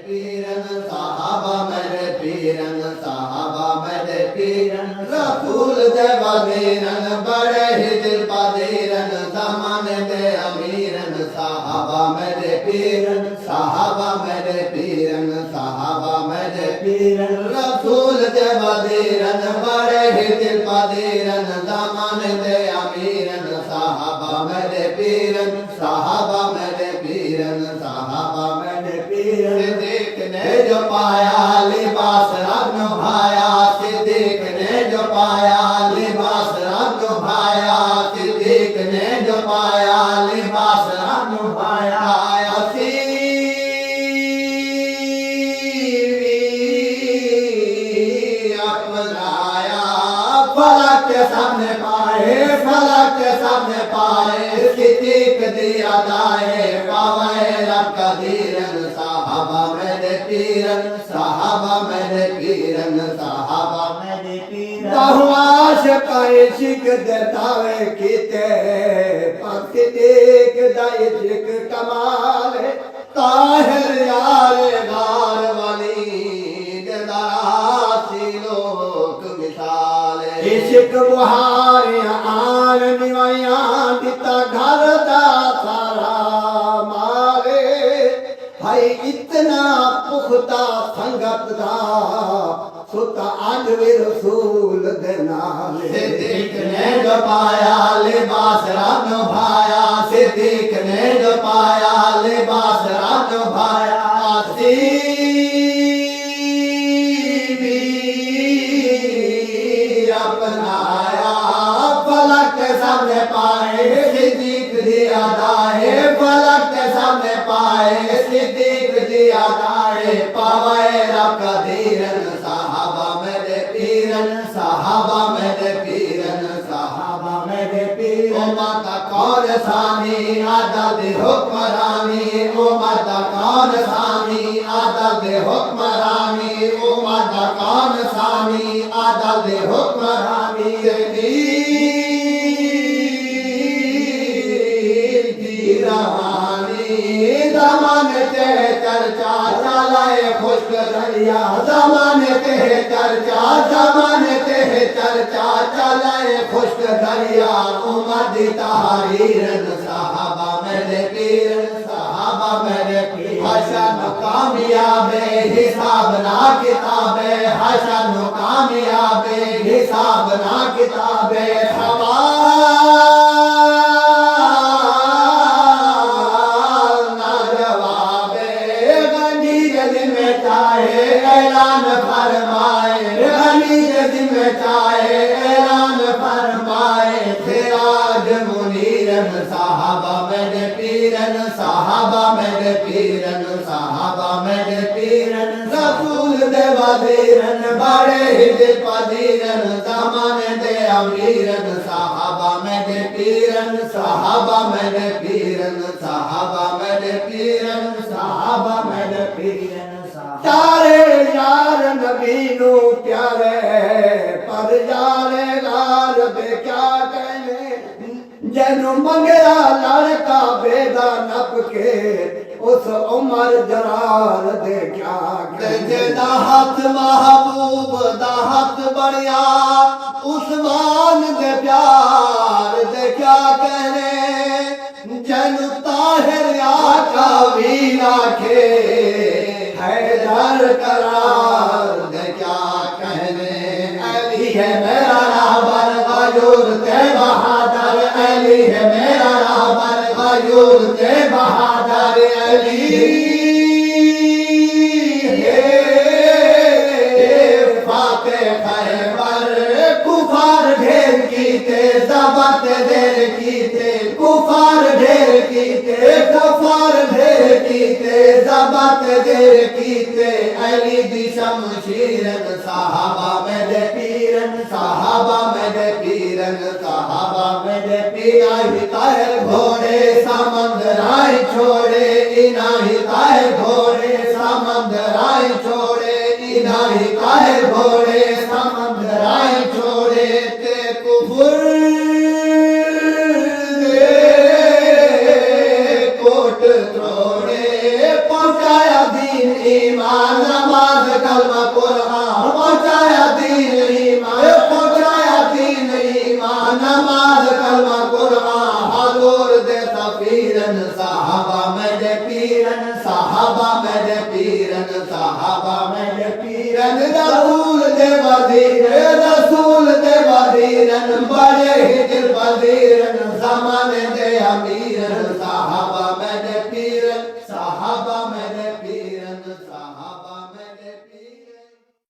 پیرن صحابہ میرے پیرن صحابہ میرے پیرن رسول دے وزیرن بڑے ہی دل پذیرن زمانے دے امیرن صحابہ میرے پیرن صحابہ میرے پیرن صحابہ میرے پیرن رسول دے وزیرن بڑے ہی دل پذیرن زمانے دے امیرن صحابہ میرے پیرن صحابہ میرے پیرن صحابہ میرے پیرن صدیق نے جو پایا لباس رنگ نبھایا صدیق نے جو پایا لباس رنگ نبھایا صدیق نے جو پایا لباس رنگ نبھایا اپنایا فلک کے سامنے پائے فلک کے سامنے پائے صدیق دیا دائے پاوائے رب کا دیرن صحابہ میرے پیرن صحابہ میرے پیرن صحابہ میرے پیرن بہواش کا عشق دیتاوے کیتے پر صدیق دا عشق کمال طاہر یار غار ولی دراسی لوک مثال عشق بہار آن نیوائیاں دیتا گھر دا سارا مارے بھائی اتنا پختہ سنگت دا ستا آج بھی رسول دینا صدیق نے جو پایا لباس رنگ نبھایا صدیق نے جو پایا لباس رنگ نبھایا اپنایا فلک کے سامنے پائے صدیق دیا دائے فلک کے سامنے پائے صدیق دیا دائے پاوائے رب کا دیرن صحابہ میرے پیرن صحابہ میرے پیرن صحابہ میرے پیرن امت کون ثانی عدد حکمرانی امت کون ثانی عدد حکمرانی امت کون ثانی عدد حکمرانی زمانے تے چرچا چلائے خشک دریا زمانے تے چرچا زمانے تے چرچا چلائے خشک دریا امت تحریرن صحابہ میرے پیرن صحابہ میرے پیرن حسن کامیاب حساب نہ کتاب حسن کامیاب حساب نہ کتاب اعلان فرمائے غنی جد میں چاہے اعلان فرمائے سراج منیرن صحابہ میرے پیرن صحابہ میرے پیرن صحابہ میرے پیرن رسول دے وزیرن بڑے ہی دل پذیرن زمانے دے امیرن صحابہ میرے پیرن صحابہ میرے پیرن صحابہ میرے پیرن صحابہ میرے پیرن چارے یار نبی نو پیارے پر یارے لال دے کیا کہنے جنو منگیا لڑکا بیدا نپ کے اس عمر جرار دے کیا کہنے دا ہاتھ محبوب دا ہاتھ بڑیا عثمان دے پیار دے کیا کہنے جنو طاہر آقا وینا کے حیدر قرار دے کیا کہنے علی ہے میرا رہبر غیور تے بہادر علی ہے میرا رہبر غیور تے بہادر علی فاتح خیبر کفار ڈھیر کیتے ضبط دیر کیتے کفار ڈھیر کیتے کفار ڈھیر کیتے ضبط دیر کیتے علی دی شمشیرن صحابہ میرے پیرن صحابہ میرے پیرن صحابہ میرے پیرن طاہر گھوڑے سمندر آئی چھوڑے انہی طاہر گھوڑے سمندر آئی چھوڑے انہی طاہر گھوڑے سمندر آئی چھوڑے تے کفر کوٹ تروڑے پہنچایا دین ایمان نماز کلمہ قرآن پہنچایا دین ایمان پہنچایا دین ایمان نماز کلمہ قرآن حضور دے سفیرن صحابہ میرے پیرن صحابہ میرے پیرن صحابہ میرے پیرن رسول دے وزیرن بڑے ہی دل پذیرن زمانے دے امیر